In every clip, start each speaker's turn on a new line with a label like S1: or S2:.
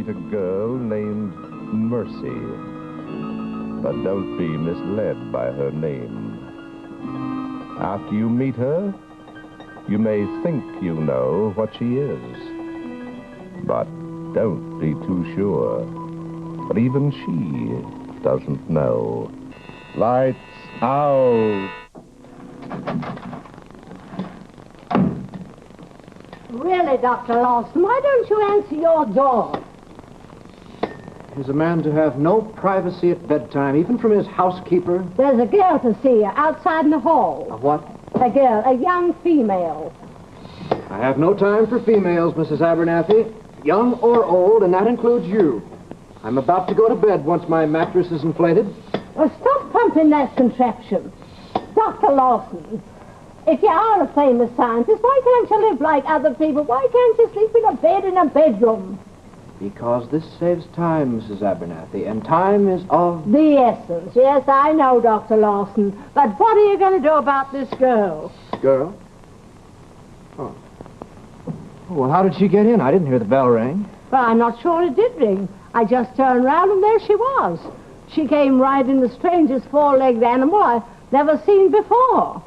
S1: meet a girl named Mercy. But don't be misled by her name. After you meet her, you may think you know what she is. But don't be too sure. But even she doesn't know. Lights out.
S2: Really, Dr. Lawson, why don't you answer your door?
S3: Is a man to have no privacy at bedtime, even from his housekeeper?
S2: There's a girl to see you outside in the hall.
S3: A what?
S2: A girl, a young female.
S3: I have no time for females, Mrs. Abernathy, young or old, and that includes you. I'm about to go to bed once my mattress is inflated.
S2: Well, stop pumping that contraption. Dr. Lawson, if you are a famous scientist, why can't you live like other people? Why can't you sleep in a bed in a bedroom?
S3: Because this saves time, Mrs. Abernathy, and time is of...
S2: the essence. Yes, I know, Dr. Lawson. But what are you going to do about this girl?
S3: Girl? Oh. Well, how did she get in? I didn't hear the bell ring.
S2: Well, I'm not sure it did ring. I just turned around and there she was. She came riding the strangest four-legged animal I've never seen before.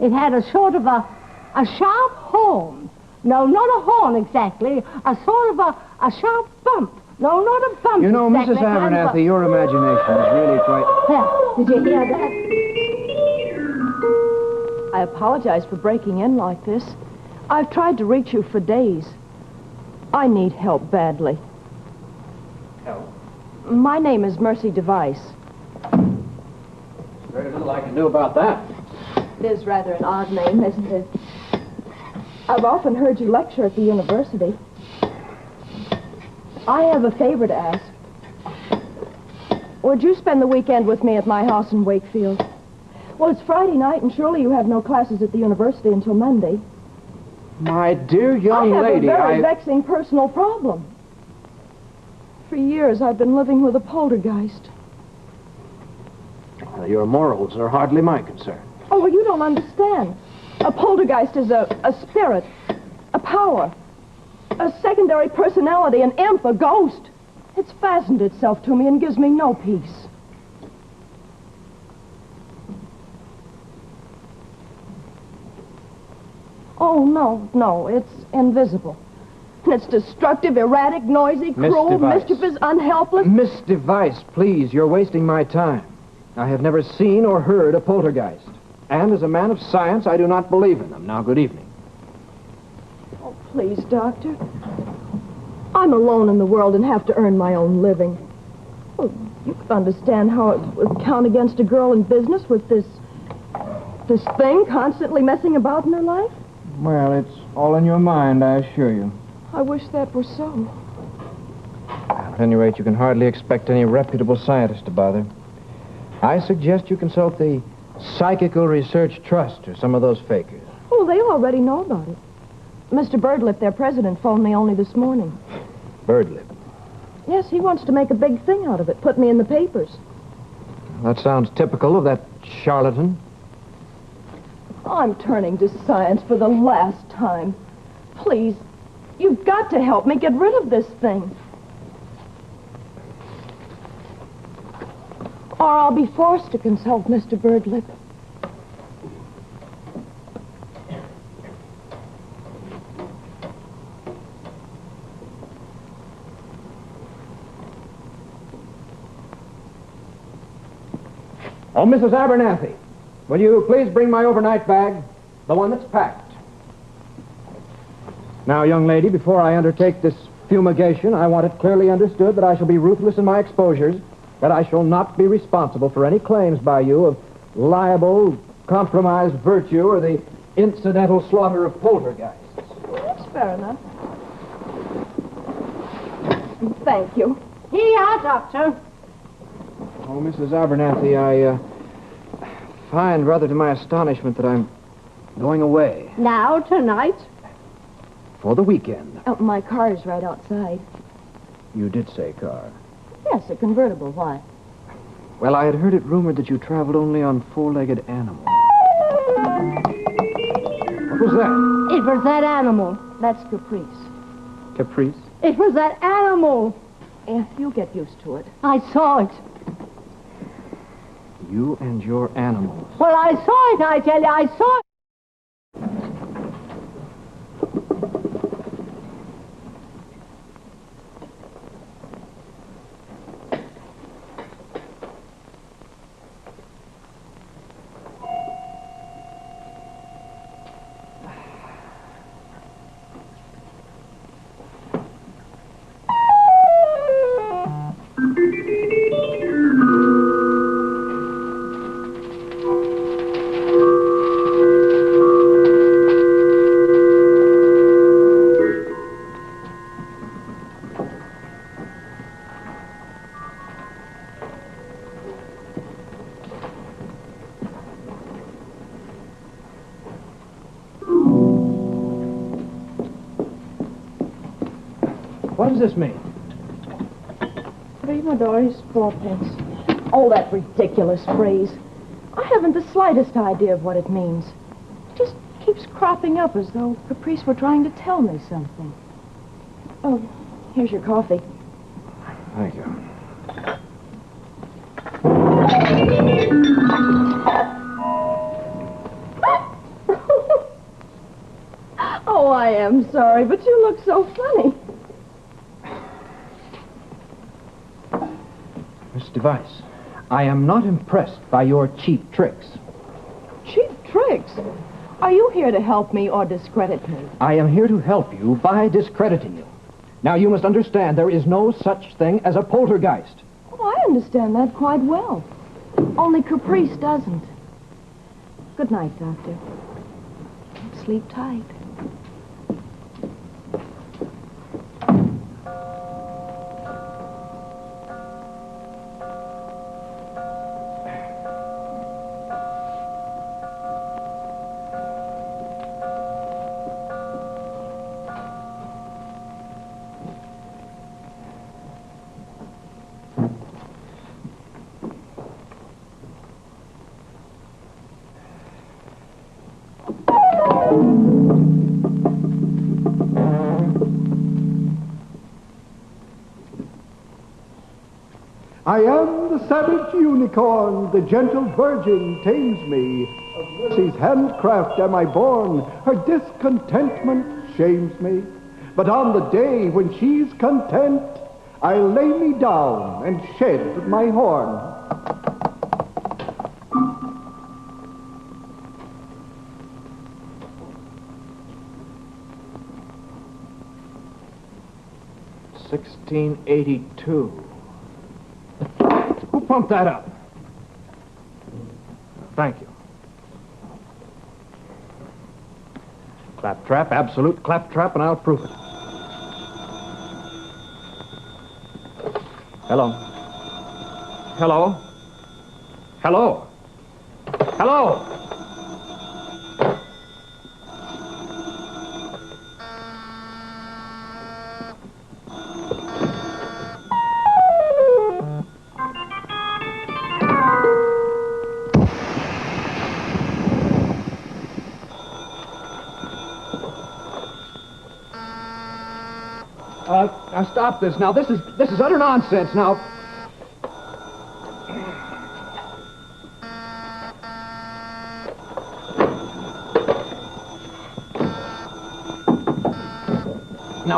S2: It had a sort of a sharp horn. No, not a horn exactly. A sort of a sharp bump. No, not a bump.
S3: You know,
S2: exactly.
S3: Mrs. Abernathy, your imagination is really quite...
S2: Well, did you hear that?
S4: I apologize for breaking in like this. I've tried to reach you for days. I need help badly.
S3: Help?
S4: My name is Mercy Device.
S3: Very little I can do about that.
S4: It is rather an odd name, isn't it? I've often heard you lecture at the university. I have a favor to ask. Would you spend the weekend with me at my house in Wakefield? Well, it's Friday night, and surely you have no classes at the university until Monday.
S3: My dear young lady,
S4: I have a very vexing personal problem. For years, I've been living with a poltergeist.
S3: Well, your morals are hardly my concern.
S4: Oh, well, you don't understand. A poltergeist is a spirit, a power, a secondary personality, an imp, a ghost. It's fastened itself to me and gives me no peace. Oh, no, it's invisible. And it's destructive, erratic, noisy, cruel, mischievous, unhelpless.
S3: Miss Device, please, you're wasting my time. I have never seen or heard a poltergeist. And as a man of science, I do not believe in them. Now, good evening.
S4: Oh, please, Doctor. I'm alone in the world and have to earn my own living. Well, you could understand how it would count against a girl in business with this thing constantly messing about in her life.
S3: Well, it's all in your mind, I assure you.
S4: I wish that were so.
S3: At any rate, you can hardly expect any reputable scientist to bother. I suggest you consult the Psychical Research Trust or some of those fakers.
S4: Oh, they already know about it. Mr. Birdlip, their president, phoned me only this morning.
S3: Birdlip?
S4: Yes, he wants to make a big thing out of it, put me in the papers.
S3: That sounds typical of that charlatan.
S4: I'm turning to science for the last time. Please, you've got to help me get rid of this thing. Or I'll be forced to consult Mr. Birdlip.
S3: Oh, Mrs. Abernathy, will you please bring my overnight bag, the one that's packed? Now, young lady, before I undertake this fumigation, I want it clearly understood that I shall be ruthless in my exposures, that I shall not be responsible for any claims by you of libel, compromised virtue, or the incidental slaughter of poltergeists.
S4: That's fair enough. Thank you.
S2: Here you are, Doctor.
S3: Oh, Mrs. Abernathy, I find, rather to my astonishment, that I'm going away.
S2: Now, tonight?
S3: For the weekend.
S4: Oh, my car is right outside.
S3: You did say car.
S4: Yes, a convertible. Why?
S3: Well, I had heard it rumored that you traveled only on four-legged animals. What was that?
S2: It was that animal. That's Caprice.
S3: Caprice?
S2: It was that animal.
S4: Yeah, you'll get used to it.
S2: I saw it.
S3: You and your animals.
S2: Well, I saw it, I tell you. I saw it.
S3: What does this mean?
S4: $3 4 pence. Oh, that ridiculous phrase. I haven't the slightest idea of what it means. It just keeps cropping up as though Caprice were trying to tell me something. Oh, here's your coffee.
S3: Thank you.
S4: Oh, I am sorry, but you look so funny.
S3: Miss Device, I am not impressed by your cheap tricks.
S4: Cheap tricks? Are you here to help me or discredit me?
S3: I am here to help you by discrediting you. Now, you must understand there is no such thing as a poltergeist.
S4: Oh, I understand that quite well. Only Caprice doesn't. Good night, Doctor. Sleep tight.
S5: I am the savage unicorn, the gentle virgin tames me. Of mercy's handcraft am I born, her discontentment shames me. But on the day when she's content, I lay me down and shed my horn.
S3: $16.82. Who pumped that up? Thank you. Claptrap, absolute claptrap, and I'll prove it. Hello? Hello? Hello? Hello? Now stop this. Now, this is utter nonsense. Now,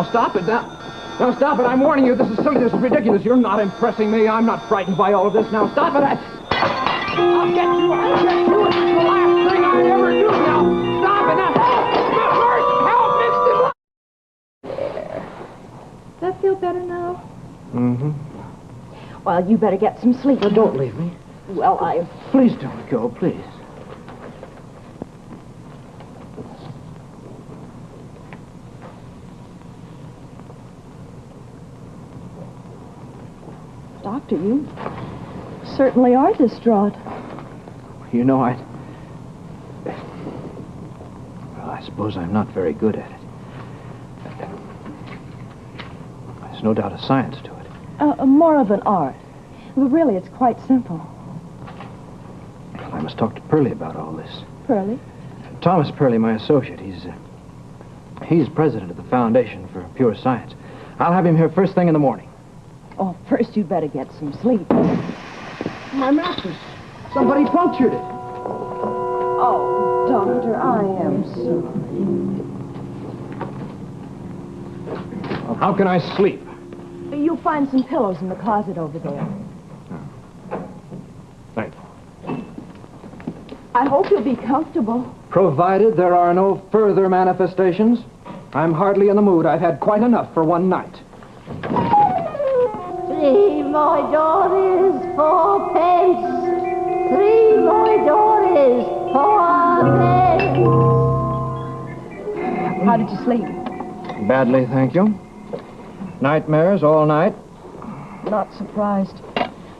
S3: stop it. Now stop it. I'm warning you. This is silly. This is ridiculous. You're not impressing me. I'm not frightened by all of this. Now stop it. I'll get you. I'll get you. It's the last thing I ever do. Now stop it. Now help.
S4: Does that feel better now?
S3: Mm-hmm.
S4: Well, you better get some sleep.
S3: Well, don't leave me.
S4: Well,
S3: Please don't go, please.
S4: Doctor, you certainly are distraught.
S3: You know, Well, I suppose I'm not very good at it. There's no doubt of science to it.
S4: More of an art. But really, it's quite simple.
S3: Well, I must talk to Pearlie about all this.
S4: Pearlie?
S3: Thomas Pearlie, my associate, he's president of the Foundation for Pure Science. I'll have him here first thing in the morning.
S4: Oh, first you'd better get some sleep.
S3: My mattress. Somebody punctured it.
S4: Oh, Doctor, I am sorry.
S3: Well, how can I sleep?
S4: You'll find some pillows in the closet over there.
S3: Thank you.
S4: I hope you'll be comfortable.
S3: Provided there are no further manifestations. I'm hardly in the mood. I've had quite enough for one night.
S2: 3 more dollars, 4 pence. 3 more dollars, 4 pence.
S4: How did you sleep?
S3: Badly, thank you. Nightmares all night.
S4: Not surprised.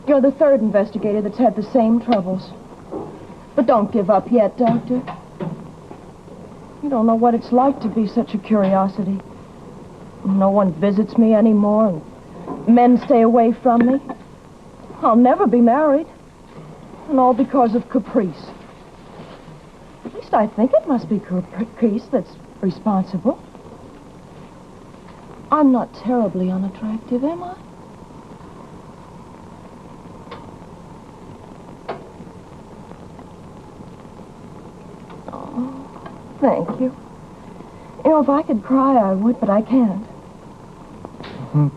S4: You're the third investigator that's had the same troubles. But don't give up yet, Doctor. You don't know what it's like to be such a curiosity. No one visits me anymore, and men stay away from me. I'll never be married. And all because of caprice. At least I think it must be caprice that's responsible. I'm not terribly unattractive, am I? Oh, thank you. You know, if I could cry, I would, but I can't.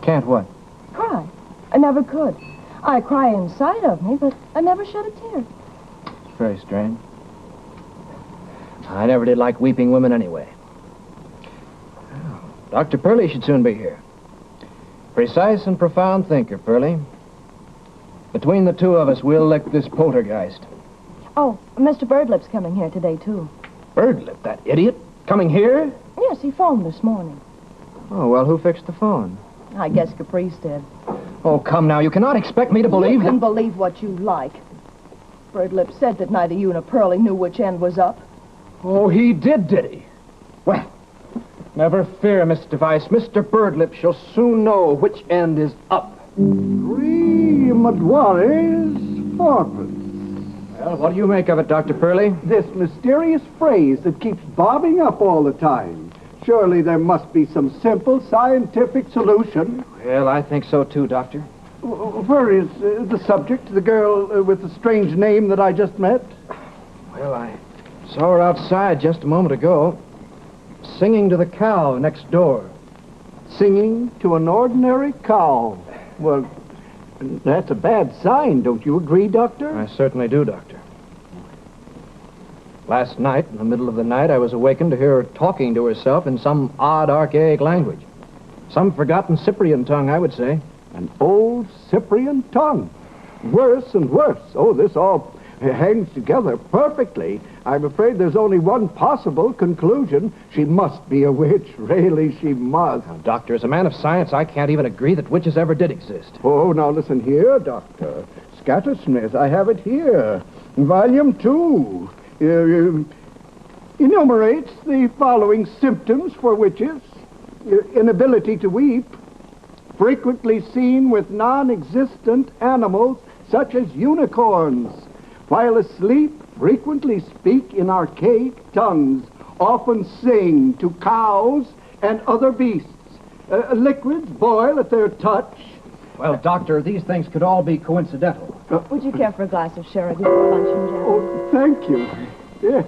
S3: Can't what?
S4: Cry. I never could. I cry inside of me, but I never shed a tear.
S3: It's very strange. I never did like weeping women anyway. Dr. Pearlie should soon be here. Precise and profound thinker, Pearlie. Between the two of us, we'll lick this poltergeist.
S4: Oh, Mr. Birdlip's coming here today, too.
S3: Birdlip, that idiot? Coming here?
S4: Yes, he phoned this morning.
S3: Oh, well, who fixed the phone?
S4: I guess Caprice did.
S3: Oh, come now. You cannot expect me to believe
S4: You can
S3: that...
S4: believe what you like. Birdlip said that neither you nor Pearlie knew which end was up.
S3: Oh, he did he? Well, never fear, Miss Device. Mr. Birdlip shall soon know which end is up.
S5: 3 dollars, 4 pence.
S3: Well, what do you make of it, Dr. Pearlie?
S5: This mysterious phrase that keeps bobbing up all the time. Surely there must be some simple scientific solution.
S3: Well, I think so too, Doctor.
S5: Where is the subject, the girl with the strange name that I just met?
S3: Well, I saw her outside just a moment ago, singing to the cow next door.
S5: Singing to an ordinary cow. Well, that's a bad sign, don't you agree, Doctor?
S3: I certainly do, Doctor. Last night, in the middle of the night, I was awakened to hear her talking to herself in some odd, archaic language. Some forgotten Cyprian tongue, I would say.
S5: An old Cyprian tongue. Worse and worse. Oh, this all hangs together perfectly. I'm afraid there's only one possible conclusion. She must be a witch. Really, she must.
S3: Now, Doctor, as a man of science, I can't even agree that witches ever did exist.
S5: Oh, now listen here, Doctor. Scattersmith, I have it here. Volume 2. Enumerates the following symptoms for witches. Inability to weep. Frequently seen with non-existent animals such as unicorns. While asleep, frequently speak in archaic tongues. Often sing to cows and other beasts. Liquids boil at their touch.
S3: Well, Doctor, these things could all be coincidental.
S4: Would you care for a glass of sherry before luncheon, Jack?
S5: Oh, thank you. Yeah.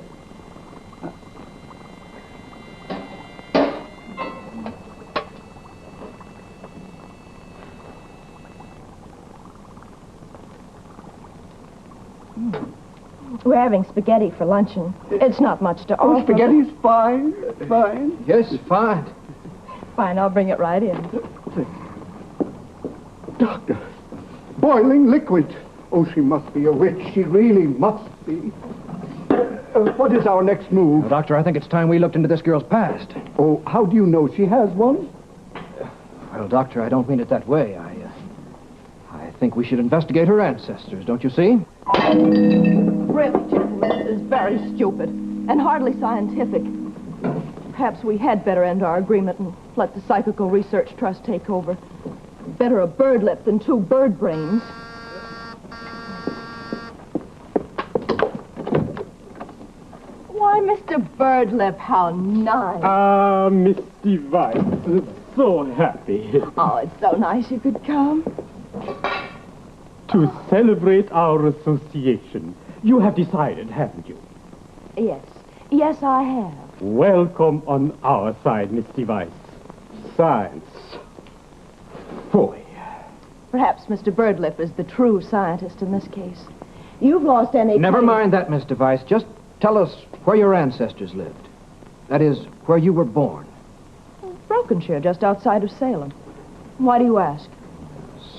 S4: We're having spaghetti for luncheon. It's not much to
S5: Oh,
S4: offer.
S5: spaghetti's fine. Fine.
S3: Yes, fine.
S4: Fine, I'll bring it right in.
S5: Doctor, boiling liquid. Oh, she must be a witch. She really must be. What is our next move?
S3: Well, Doctor, I think it's time we looked into this girl's past.
S5: Oh, how do you know she has one?
S3: Well, Doctor, I don't mean it that way. I think we should investigate her ancestors, don't you see?
S4: Really, gentlemen, this is very stupid and hardly scientific. Perhaps we had better end our agreement and let the Psychical Research Trust take over. Better a bird lip than 2 bird brains. Why, Mr. Birdlip, how nice.
S6: Ah, Miss Device. so happy.
S4: Oh, it's so nice you could come.
S6: To celebrate our association. You have decided, haven't you?
S4: Yes. Yes, I have.
S6: Welcome on our side, Miss Device. Science. Boy.
S4: Perhaps Mr. Birdlip is the true scientist in this case. You've lost any...
S3: Never mind that, Miss Device. Just tell us where your ancestors lived. That is, where you were born.
S4: 𝓜𝓮𝓵𝓼, just outside of Salem. Why do you ask?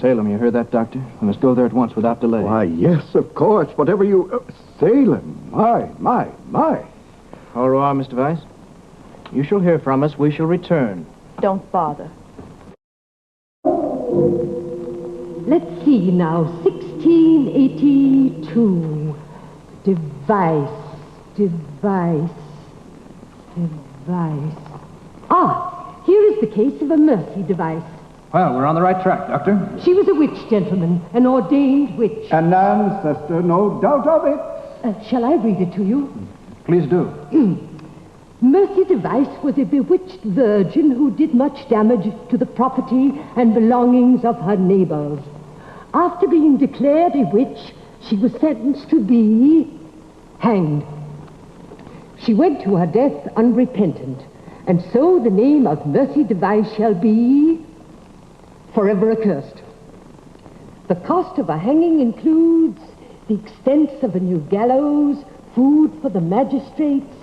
S3: Salem, you heard that, Doctor? We must go there at once without delay.
S5: Why, yes, of course. Whatever you... Salem. My.
S3: Au revoir, Miss Device. You shall hear from us. We shall return.
S4: Don't bother.
S2: Let's see now. 1682. Device. Ah, here is the case of a mercy device.
S3: Well, we're on the right track, Doctor.
S2: She was a witch, gentlemen, an ordained witch.
S5: An ancestor, no doubt of it.
S2: Shall I read it to you?
S3: Please do.
S2: Mercy Device was a bewitched virgin who did much damage to the property and belongings of her neighbors. After being declared a witch, she was sentenced to be hanged. She went to her death unrepentant, and so the name of Mercy Device shall be forever accursed. The cost of a hanging includes the expense of a new gallows, food for the magistrates,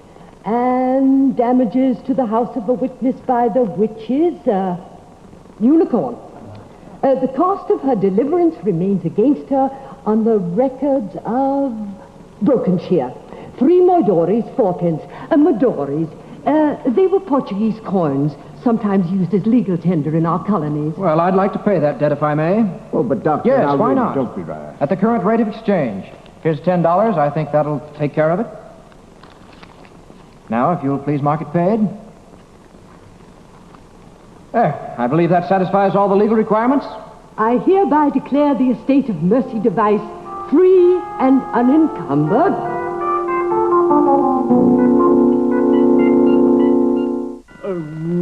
S2: and damages to the house of a witness by the witches, unicorn. The cost of her deliverance remains against her on the records of 𝓜𝓮𝓵𝓼. 3 moidores, 4 pence. Moidores, they were Portuguese coins, sometimes used as legal tender in our colonies.
S3: Well, I'd like to pay that debt if I may.
S5: Oh, but Doctor...
S3: Yes,
S5: now
S3: why
S5: really,
S3: not?
S5: Don't be rash.
S3: At the current rate of exchange. Here's $10. I think that'll take care of it. Now, if you'll please mark it paid. There. I believe that satisfies all the legal requirements.
S2: I hereby declare the estate of Mercy Device free and unencumbered.
S6: A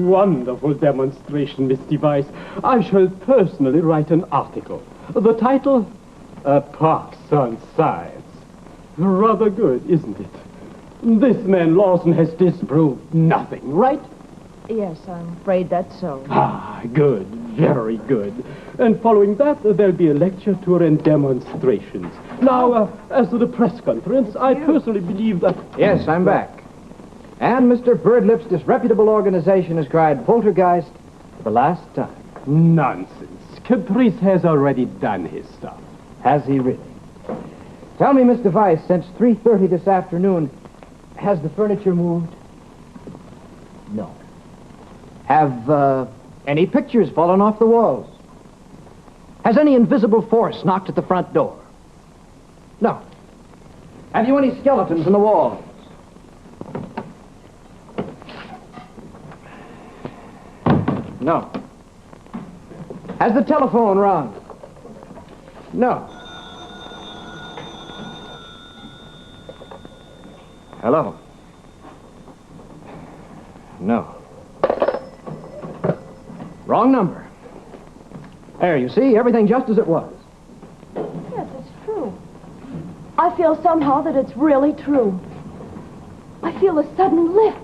S6: wonderful demonstration, Miss Device. I shall personally write an article. The title, Parks on Science. Rather good, isn't it? This man Lawson has disproved nothing, right?
S4: Yes, I'm afraid that's so.
S6: Ah, good. Very good. And following that, there'll be a lecture tour and demonstrations. Now, as to the press conference, I personally believe that...
S3: Yes, I'm back. And Mr. Birdlip's disreputable organization has cried poltergeist for the last time.
S6: Nonsense. Caprice has already done his stuff.
S3: Has he really? Tell me, Miss Device, since 3:30 this afternoon, has the furniture moved? No. Have, any pictures fallen off the walls? Has any invisible force knocked at the front door? No. Have you any skeletons in the walls? No. Has the telephone rung? No. Hello? No. Wrong number. There, you see, everything just as it was.
S4: Yes, it's true. I feel somehow that it's really true. I feel a sudden lift,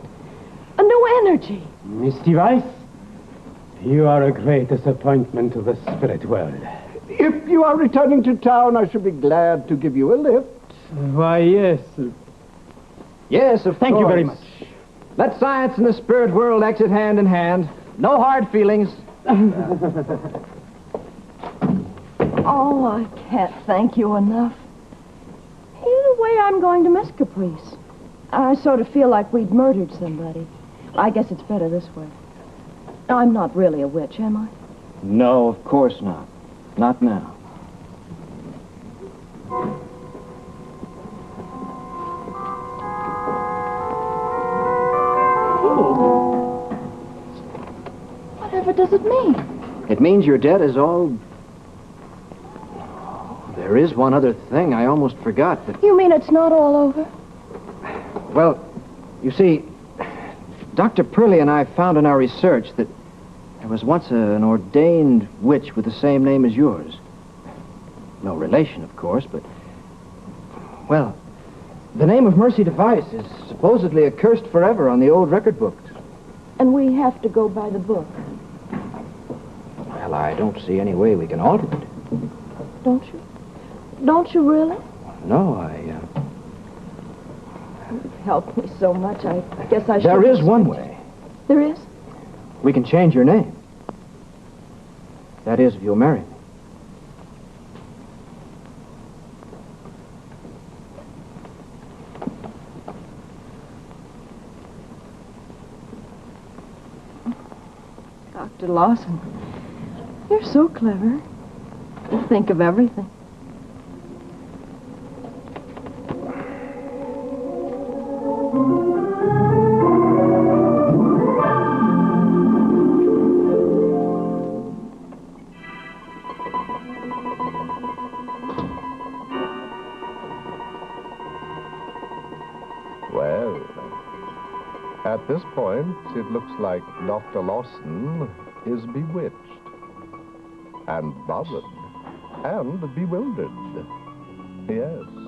S4: a new energy.
S6: Miss Device, you are a great disappointment to the spirit world.
S5: If you are returning to town, I shall be glad to give you a lift.
S6: Why, yes.
S3: Yes, of
S6: Thank
S3: course.
S6: you very much.
S3: Let science and the spirit world exit hand in hand. No hard feelings.
S4: Oh, I can't thank you enough. Either way, I'm going to miss Caprice. I sort of feel like we'd murdered somebody. I guess it's better this way. I'm not really a witch, am I?
S3: No, of course not. Not now.
S4: Whatever does it mean?
S3: It means your debt is all... Oh, there is one other thing I almost forgot, but...
S4: You mean it's not all over?
S3: Well, you see, Dr. 𝓼𝓼 and I found in our research that There was once an ordained witch with the same name as yours. No relation, of course, but... Well, the name of Mercy Device is supposedly accursed forever on the old record books.
S4: And we have to go by the book,
S3: Well, I don't see any way we can alter it.
S4: don't you? Don't you really?
S3: No,
S4: You've helped me so much, I guess I should...
S3: There is one way.
S4: There is?
S3: We can change your name. That is, if you'll marry me.
S4: Dr. Lawson, you're so clever. You think of everything.
S1: Well, at this point, it looks like Dr. Lawson is bewitched, and bothered, and bewildered. Yes.